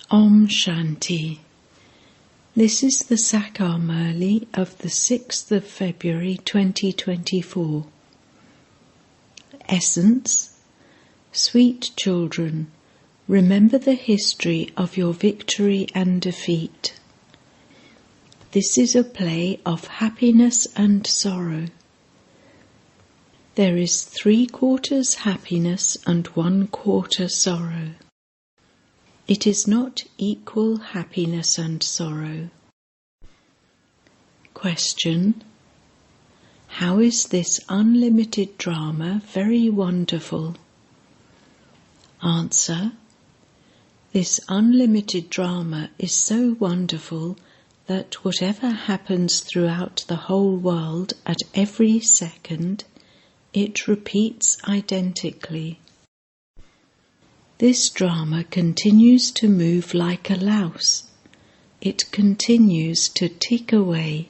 Om Shanti. This is the Sakar Murli of the 6th of February 2024. Essence. Sweet children, remember the history of your victory and defeat. This is a play of happiness and sorrow. There is 3/4 happiness and 1/4 sorrow. It is not equal happiness and sorrow. Question: how is this unlimited drama very wonderful? Answer: this unlimited drama is so wonderful that whatever happens throughout the whole world at every second, it repeats identically. This drama continues to move like a louse. It continues to tick away.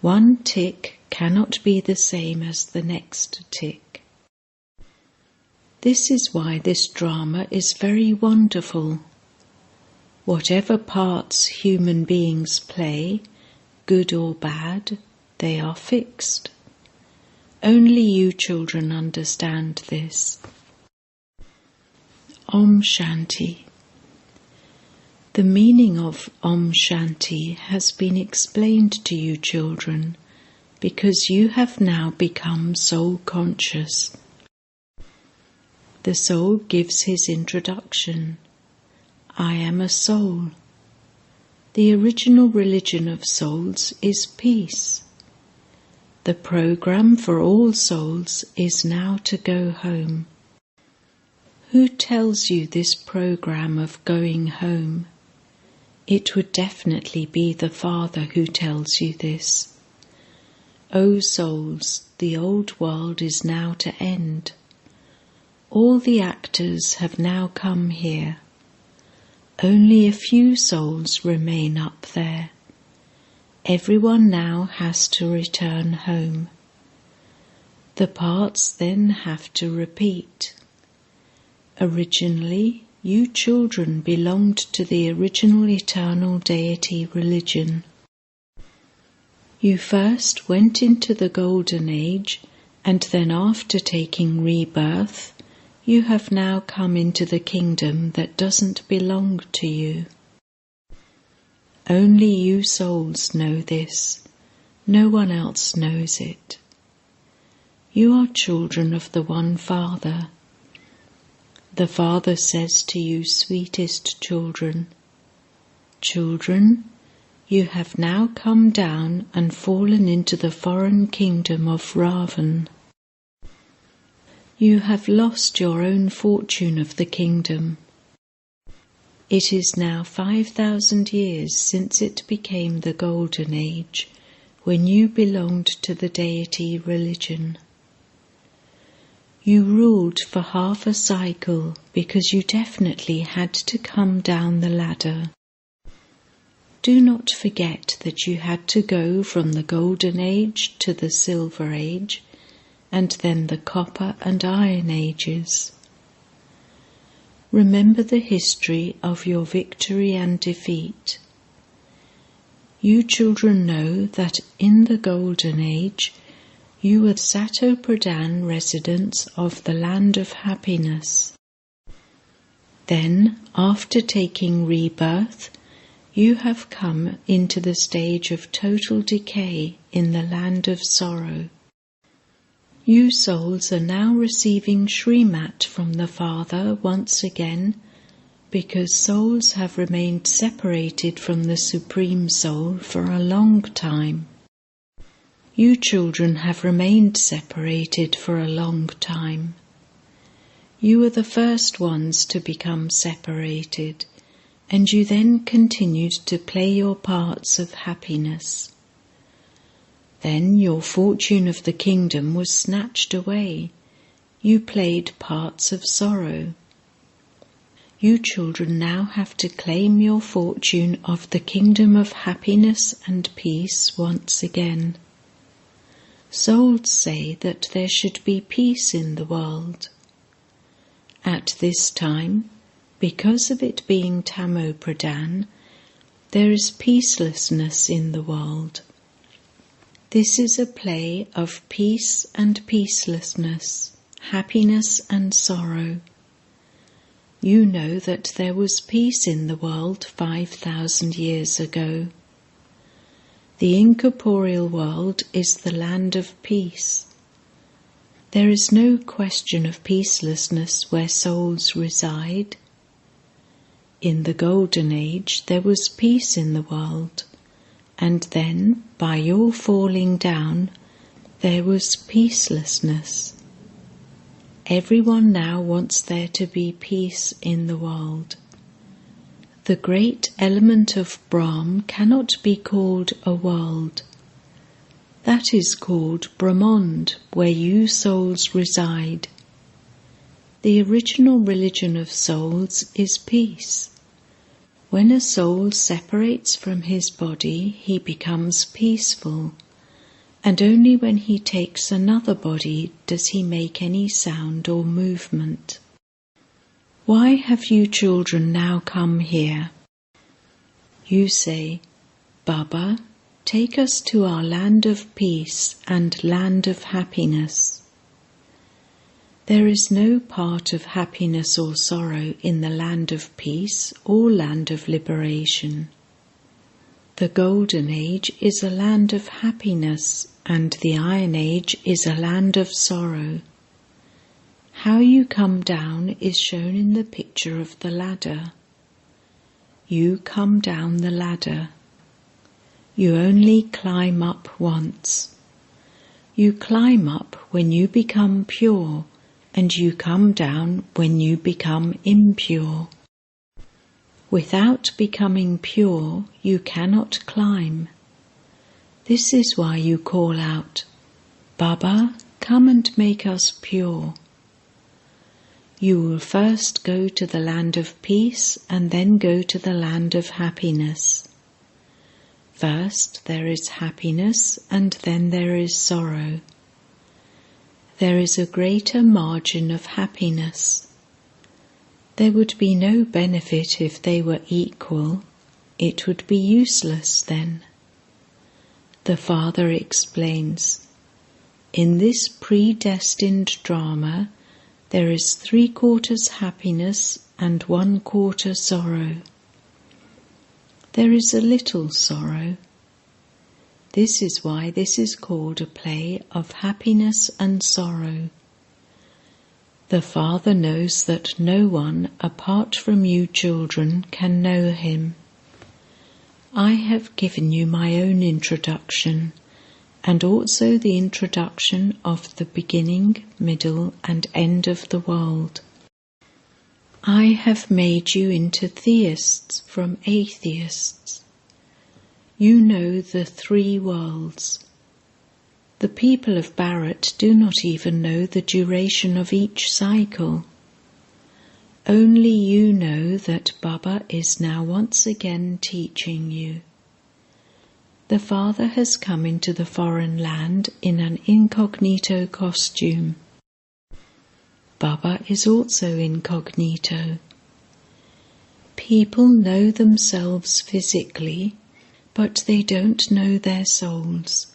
One tick cannot be the same as the next tick. This is why this drama is very wonderful. Whatever parts human beings play, good or bad, they are fixed. Only you children understand this. Om Shanti. The meaning of Om Shanti has been explained to you children because you have now become soul conscious. The soul gives his introduction. I am a soul. The original religion of souls is peace. The program for all souls is now to go home. Who tells you this program of going home? It would definitely be the Father who tells you this. O souls, the old world is now to end. All the actors have now come here. Only a few souls remain up there. Everyone now has to return home. The parts then have to repeat. Originally, you children belonged to the original eternal deity religion. You first went into the golden age, and then after taking rebirth, you have now come into the kingdom that doesn't belong to you. Only you souls know this. No one else knows it. You are children of the one Father. The Father says to you, sweetest children, children, you have now come down and fallen into the foreign kingdom of Ravan. You have lost your own fortune of the kingdom. It is now 5,000 years since it became the golden age, when you belonged to the deity religion. You ruled for half a cycle because you definitely had to come down the ladder. Do not forget that you had to go from the golden age to the silver age, and then the copper and iron ages. Remember the history of your victory and defeat. You children know that in the golden age, you were Sato Pradhan residents of the land of happiness. Then, after taking rebirth, you have come into the stage of total decay in the land of sorrow. You souls are now receiving Srimat from the Father once again, because souls have remained separated from the Supreme Soul for a long time. You children have remained separated for a long time. You were the first ones to become separated, and you then continued to play your parts of happiness. Then your fortune of the kingdom was snatched away. You played parts of sorrow. You children now have to claim your fortune of the kingdom of happiness and peace once again. Souls say that there should be peace in the world. At this time, Because of it being Tamo Pradhan, there is peacelessness in the world. This is a play of peace and peacelessness, happiness and sorrow. You know that there was peace in the world 5,000 years ago. The incorporeal world is the land of peace. There is no question of peacelessness where souls reside. In the Golden Age there was peace in the world, and then, by your falling down, there was peacelessness. Everyone now wants there to be peace in the world. The great element of Brahm cannot be called a world. That is called Brahmand, where you souls reside. The original religion of souls is peace. When a soul separates from his body, he becomes peaceful, and only when he takes another body does he make any sound or movement. Why have you children now come here? You say, Baba, take us to our land of peace and land of happiness. There is no part of happiness or sorrow in the land of peace or land of liberation. The Golden Age is a land of happiness, and the Iron Age is a land of sorrow. How you come down is shown in the picture of the ladder. You come down the ladder. You only climb up once. You climb up when you become pure, and you come down when you become impure. Without becoming pure, you cannot climb. This is why you call out, Baba, come and make us pure. You will first go to the land of peace and then go to the land of happiness. First there is happiness and then there is sorrow. There is a greater margin of happiness. There would be no benefit if they were equal. It would be useless then. The Father explains, in this predestined drama, there is 3/4 happiness and 1/4 sorrow. There is a little sorrow. This is why this is called a play of happiness and sorrow. The Father knows that no one, apart from you children, can know him. I have given you my own introduction, and also the introduction of the beginning, middle, and end of the world. I have made you into theists from atheists. You know the 3 worlds. The people of Bharat do not even know the duration of each cycle. Only you know that Baba is now once again teaching you. The Father has come into the foreign land in an incognito costume. Baba is also incognito. People know themselves physically, but they don't know their souls.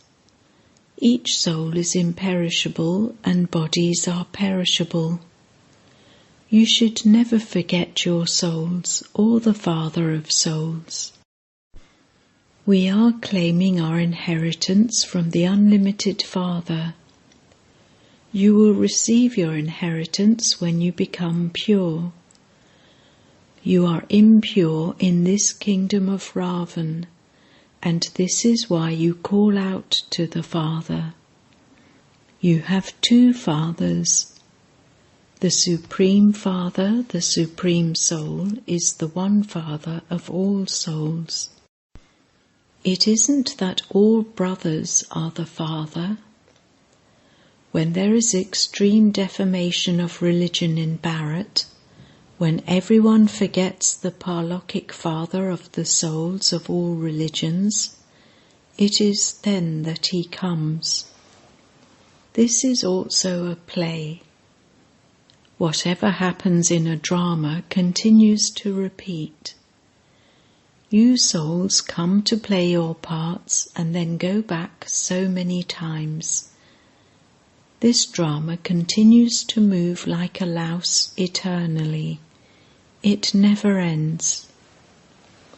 Each soul is imperishable and bodies are perishable. You should never forget your souls or the Father of souls. We are claiming our inheritance from the unlimited Father. You will receive your inheritance when you become pure. You are impure in this kingdom of Ravan, and this is why you call out to the Father. You have 2 fathers. The Supreme Father, the Supreme Soul, is the one Father of all souls. It isn't that all brothers are the Father. When there is extreme defamation of religion in Bharat, when everyone forgets the Parlokic Father of the souls of all religions, it is then that he comes. This is also a play. Whatever happens in a drama continues to repeat. You souls come to play your parts and then go back so many times. This drama continues to move like a louse eternally. It never ends.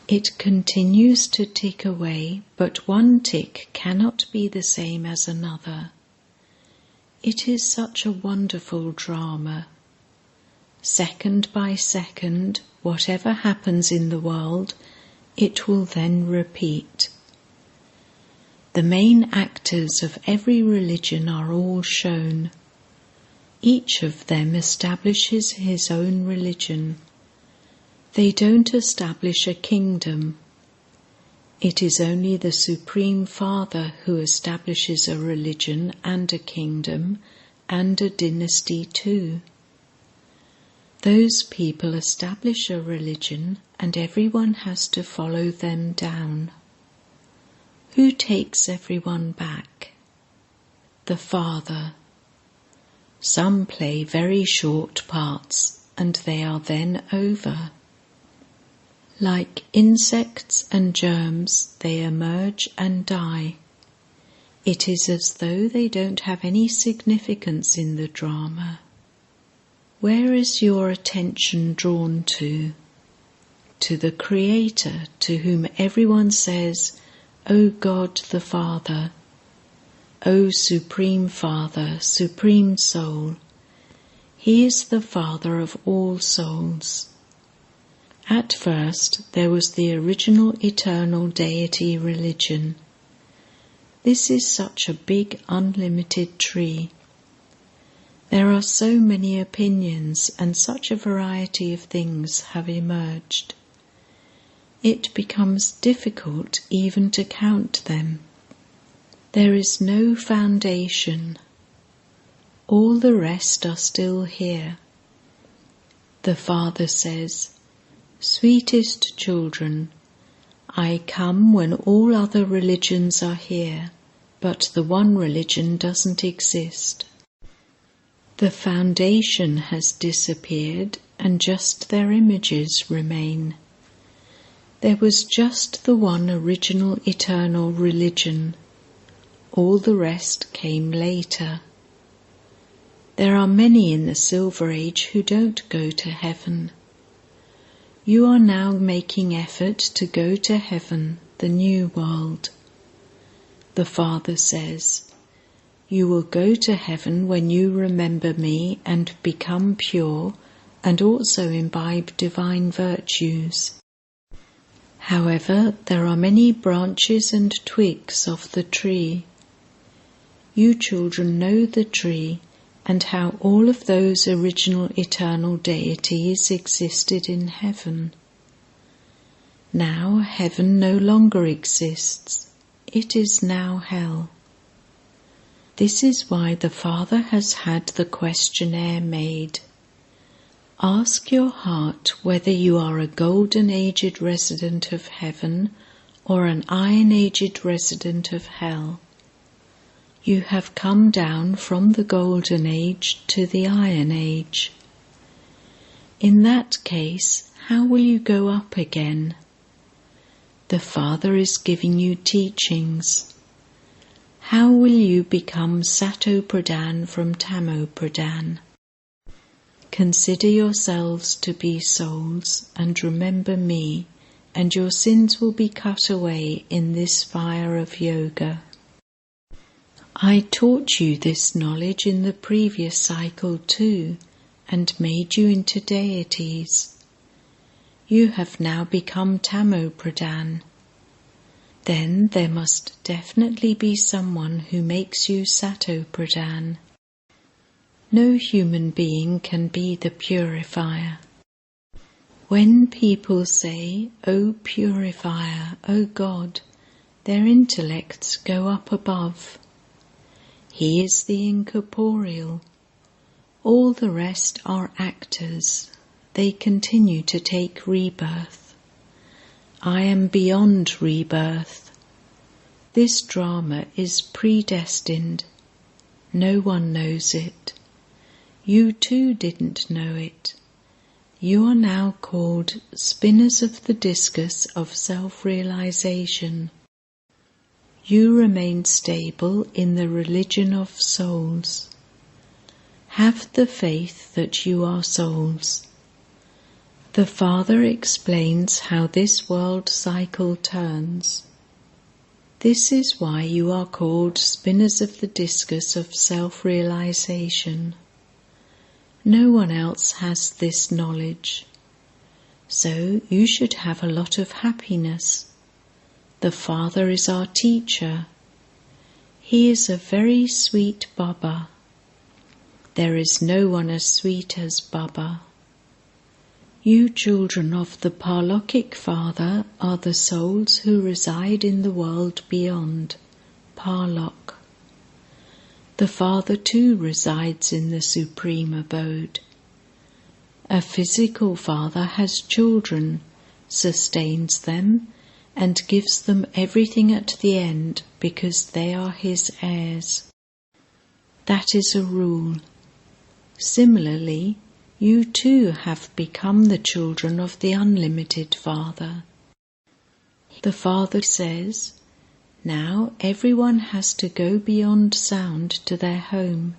It continues to tick away, but one tick cannot be the same as another. It is such a wonderful drama. Second by second, whatever happens in the world, it will then repeat. The main actors of every religion are all shown. Each of them establishes his own religion. They don't establish a kingdom. It is only the Supreme Father who establishes a religion and a kingdom and a dynasty too. Those people establish a religion and everyone has to follow them down. Who takes everyone back? The Father. Some play very short parts and they are then over. Like insects and germs, they emerge and die. It is as though they don't have any significance in the drama. Where is your attention drawn to? To the Creator, to whom everyone says, O God the Father, O Supreme Father, Supreme Soul. He is the Father of all souls. At first, there was the original eternal deity religion. This is such a big, unlimited tree. There are so many opinions and such a variety of things have emerged. It becomes difficult even to count them. There is no foundation. All the rest are still here. The Father says, Sweetest children, I come when all other religions are here, but the one religion doesn't exist. The foundation has disappeared and just their images remain. There was just the one original eternal religion. All the rest came later. There are many in the Silver Age who don't go to heaven. You are now making effort to go to heaven, the new world. The Father says, you will go to heaven when you remember me and become pure and also imbibe divine virtues. However, there are many branches and twigs of the tree. You children know the tree and how all of those original eternal deities existed in heaven. Now heaven no longer exists. It is now hell. This is why the Father has had the questionnaire made. Ask your heart whether you are a golden-aged resident of heaven or an iron-aged resident of hell. You have come down from the golden age to the iron age. In that case, how will you go up again? The Father is giving you teachings. How will you become Sato Pradhan from Tamo Pradhan? Consider yourselves to be souls and remember me, and your sins will be cut away in this fire of yoga. I taught you this knowledge in the previous cycle too, and made you into deities. You have now become Tamo Pradhan. Then there must definitely be someone who makes you Sato Pradhan. No human being can be the purifier. When people say, O purifier, O God, their intellects go up above. He is the incorporeal. All the rest are actors. They continue to take rebirth. I am beyond rebirth. This drama is predestined. No one knows it. You too didn't know it. You are now called spinners of the discus of self-realization. You remain stable in the religion of souls. Have the faith that you are souls. The Father explains how this world cycle turns. This is why you are called spinners of the discus of self-realization. No one else has this knowledge, so you should have a lot of happiness. The Father is our teacher. He is a very sweet Baba. There is no one as sweet as Baba. You children of the Parlokic Father are the souls who reside in the world beyond, Parlok. The Father too resides in the Supreme Abode. A physical father has children, sustains them, and gives them everything at the end because they are his heirs. That is a rule. Similarly, you too have become the children of the unlimited Father. The Father says, now everyone has to go beyond sound to their home.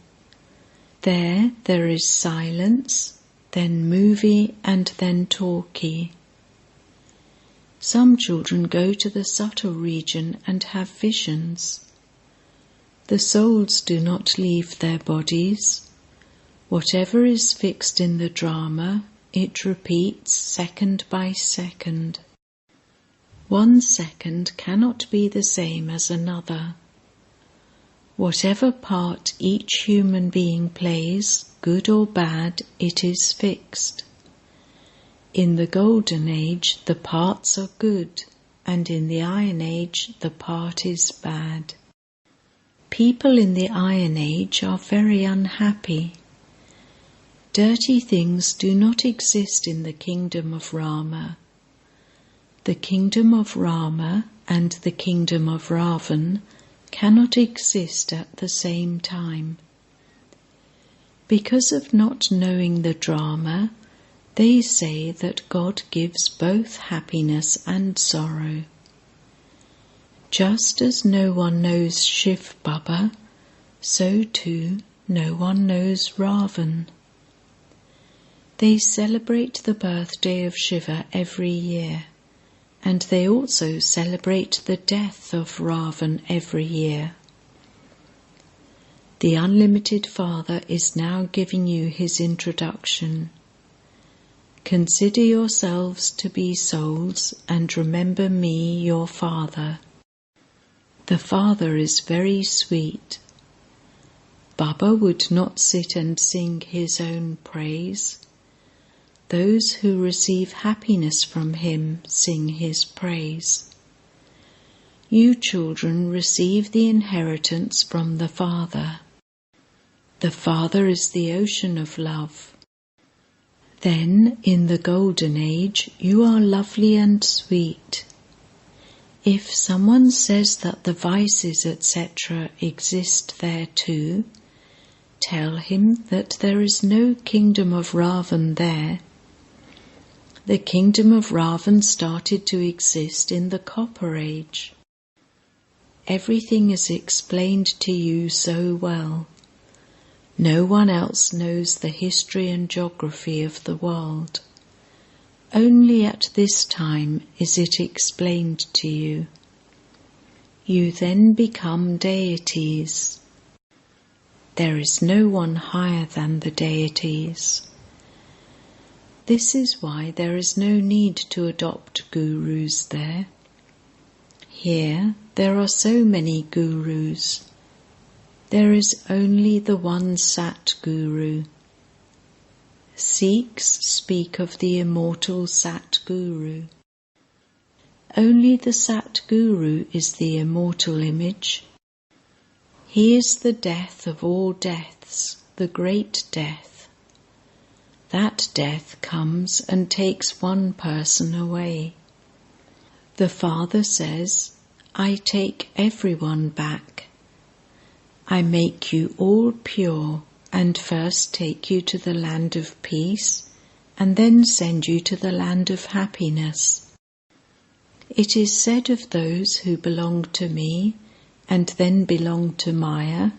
There is silence, then movie, and then talkie. Some children go to the subtle region and have visions. The souls do not leave their bodies. Whatever is fixed in the drama, it repeats second by second. 1 second cannot be the same as another. Whatever part each human being plays, good or bad, it is fixed. In the Golden Age, the parts are good, and in the Iron Age, the part is bad. People in the Iron Age are very unhappy. Dirty things do not exist in the kingdom of Rama. The kingdom of Rama and the kingdom of Ravan cannot exist at the same time. Because of not knowing the drama, they say that God gives both happiness and sorrow. Just as no one knows Shiv Baba, so too no one knows Ravan. They celebrate the birthday of Shiva every year, and they also celebrate the death of Ravan every year. The Unlimited Father is now giving you his introduction. Consider yourselves to be souls and remember me, your Father. The Father is very sweet. Baba would not sit and sing his own praise. Those who receive happiness from him sing his praise. You children receive the inheritance from the Father. The Father is the ocean of love. Then, in the Golden Age, you are lovely and sweet. If someone says that the vices, etc., exist there too, tell him that there is no kingdom of Ravan there. The kingdom of Ravan started to exist in the Copper Age. Everything is explained to you so well. No one else knows the history and geography of the world. Only at this time is it explained to you. You then become deities. There is no one higher than the deities. This is why there is no need to adopt gurus there. Here there are so many gurus. There is only the one Sat Guru. Sikhs speak of the immortal Sat Guru. Only the Sat Guru is the immortal image. He is the death of all deaths, the great death. That death comes and takes one person away. The Father says, I take everyone back. I make you all pure, and first take you to the land of peace, and then send you to the land of happiness. It is said of those who belong to me, and then belong to Maya,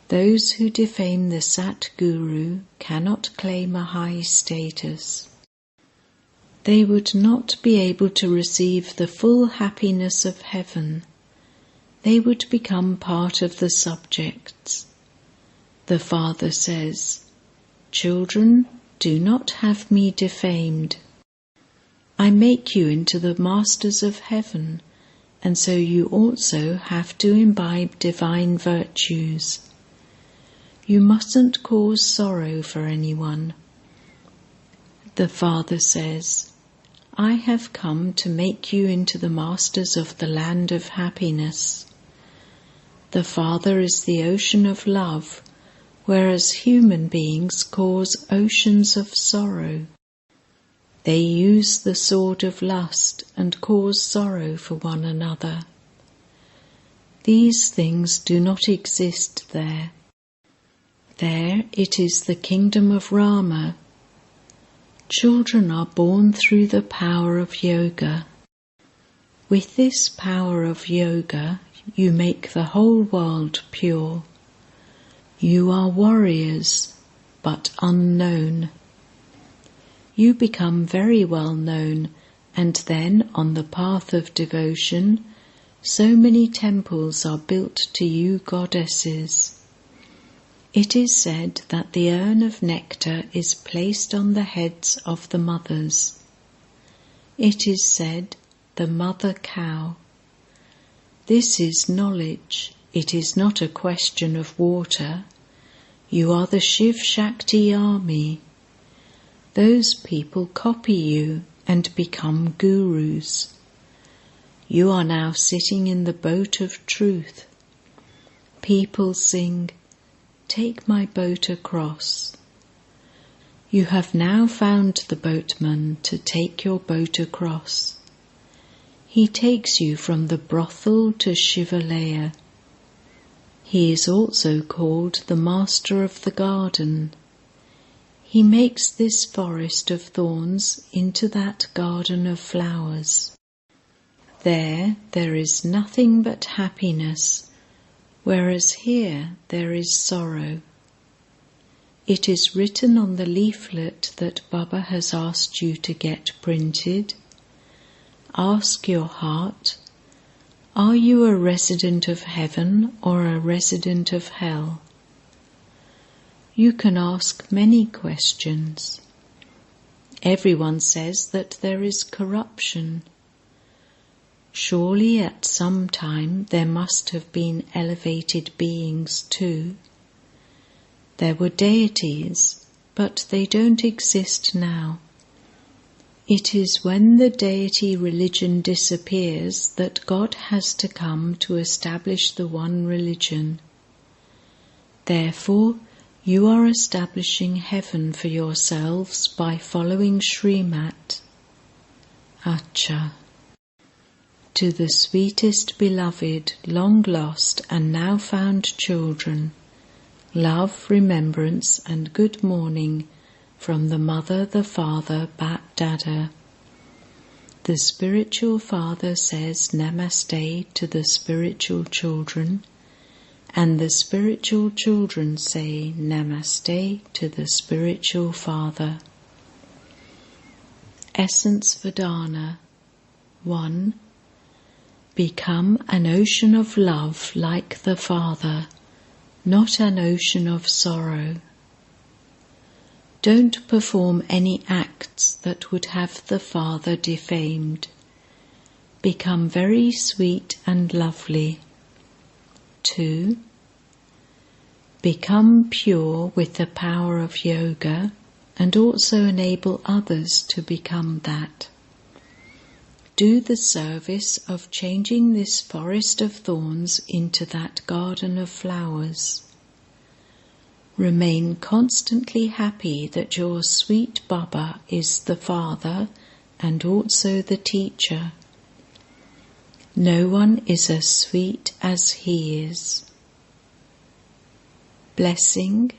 those who defame the Sat Guru cannot claim a high status. They would not be able to receive the full happiness of heaven. They would become part of the subjects. The Father says, "Children, do not have me defamed. I make you into the masters of heaven, and so you also have to imbibe divine virtues. You mustn't cause sorrow for anyone." The Father says, "I have come to make you into the masters of the land of happiness." The Father is the ocean of love, whereas human beings cause oceans of sorrow. They use the sword of lust and cause sorrow for one another. These things do not exist there. There it is the kingdom of Rama. Children are born through the power of yoga. With this power of yoga, you make the whole world pure. You are warriors, but unknown. You become very well known, and then on the path of devotion, so many temples are built to you goddesses. It is said that the urn of nectar is placed on the heads of the mothers. It is said, the mother cow. This is knowledge. It is not a question of water. You are the Shiv Shakti army. Those people copy you and become gurus. You are now sitting in the boat of truth. People sing, "Take my boat across." You have now found the boatman to take your boat across. He takes you from the brothel to Shivalaya. He is also called the Master of the Garden. He makes this forest of thorns into that garden of flowers. There is nothing but happiness, whereas here there is sorrow. It is written on the leaflet that Baba has asked you to get printed. Ask your heart, are you a resident of heaven or a resident of hell? You can ask many questions. Everyone says that there is corruption. Surely at some time there must have been elevated beings too. There were deities, but they don't exist now. It is when the deity religion disappears that God has to come to establish the one religion. Therefore, you are establishing heaven for yourselves by following Srimat. Acha. To the sweetest beloved, long lost and now found children, love, remembrance and good morning from the Mother, the Father, Bat Dada. The spiritual father says Namaste to the spiritual children, and the spiritual children say Namaste to the spiritual father. Essence Vedana 1. Become an ocean of love like the Father, not an ocean of sorrow. Don't perform any acts that would have the Father defamed. Become very sweet and lovely. 2. Become pure with the power of yoga and also enable others to become that. Do the service of changing this forest of thorns into that garden of flowers. Remain constantly happy that your sweet Baba is the Father and also the Teacher. No one is as sweet as he is. Blessing.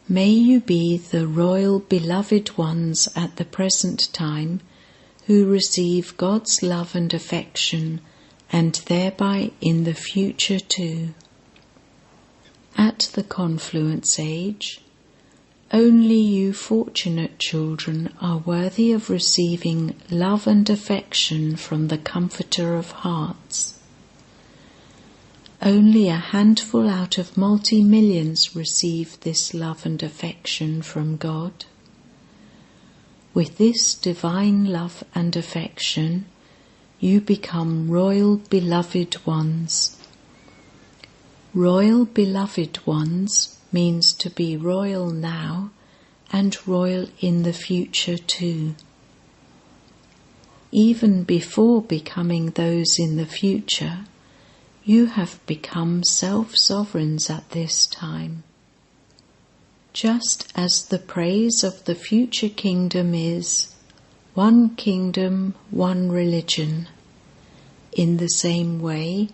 May you be the royal beloved ones at the present time who receive God's love and affection, and thereby in the future too. At the confluence age, only you fortunate children are worthy of receiving love and affection from the Comforter of Hearts. Only a handful out of multi-millions receive this love and affection from God. With this divine love and affection, you become royal beloved ones. Royal beloved ones means to be royal now and royal in the future too. Even before becoming those in the future, you have become self-sovereigns at this time. Just as the praise of the future kingdom is, one kingdom, one religion, in the same way,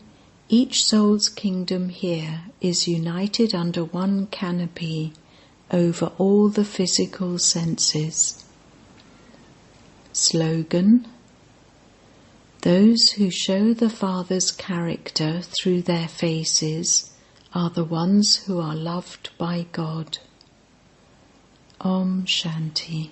each soul's kingdom here is united under one canopy over all the physical senses. Slogan: those who show the Father's character through their faces are the ones who are loved by God. Om Shanti.